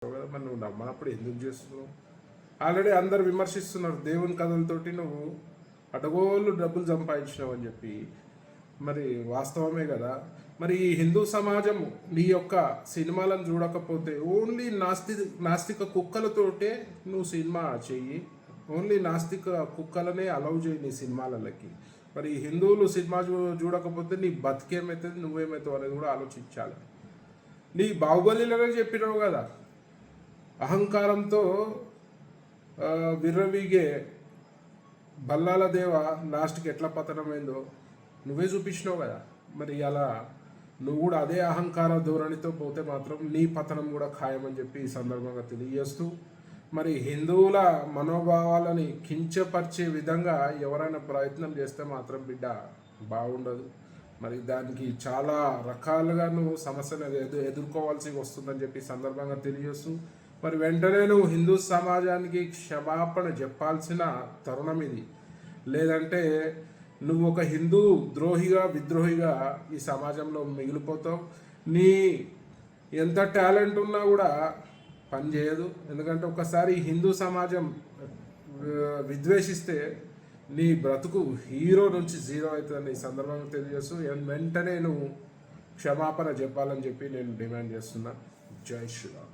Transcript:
మరి నువ్వు నమ్మనప్పుడు ఎందుకు చేస్తున్నావు? ఆల్రెడీ అందరు విమర్శిస్తున్నారు దేవుని కథలతోటి నువ్వు అడగోళ్ళు డబ్బులు సంపాదించినావు అని చెప్పి. మరి వాస్తవమే కదా. మరి ఈ హిందూ సమాజం నీ యొక్క సినిమాలను చూడకపోతే ఓన్లీ నాస్తిక కుక్కలతోటే నువ్వు సినిమా చెయ్యి. ఓన్లీ నాస్తిక కుక్కలనే అలౌ చేయి నీ సినిమాలకి. మరి ఈ హిందువులు సినిమా చూడకపోతే నీ బతికేమవుతుంది, నువ్వేమవుతావు అనేది కూడా ఆలోచించాలి. నీ బాహుబలిలోనే చెప్పినావు కదా, అహంకారంతో విర్రవీగే బల్లాల దేవ లాస్ట్కి ఎట్లా పతనమైందో నువ్వే చూపించినావు కదా. మరి అలా నువ్వు కూడా అదే అహంకార ధోరణితో పోతే మాత్రం నీ పతనం కూడా ఖాయమని చెప్పి ఈ సందర్భంగా తెలియజేస్తూ, మరి హిందువుల మనోభావాలని కించపరిచే విధంగా ఎవరైనా ప్రయత్నం చేస్తే మాత్రం బిడ్డ బాగుండదు. మరి దానికి చాలా రకాలుగా నువ్వు సమస్యను ఎదుర్కోవాల్సి వస్తుందని చెప్పి సందర్భంగా తెలియజేస్తూ, మరి వెంటనే నువ్వు హిందూ సమాజానికి క్షమాపణ చెప్పాల్సిన తరుణం ఇది. లేదంటే నువ్వు ఒక హిందూ ద్రోహిగా విద్రోహిగా ఈ సమాజంలో మిగిలిపోతావు. నీ ఎంత టాలెంట్ ఉన్నా కూడా పని చేయదు. ఎందుకంటే ఒకసారి హిందూ సమాజం విద్వేషిస్తే నీ బ్రతుకు హీరో నుంచి జీరో అవుతుందని ఈ సందర్భంగా తెలియజేస్తూ వెంటనే నువ్వు క్షమాపణ చెప్పాలని చెప్పి నేను డిమాండ్ చేస్తున్నా. జై శ్రీరామ్.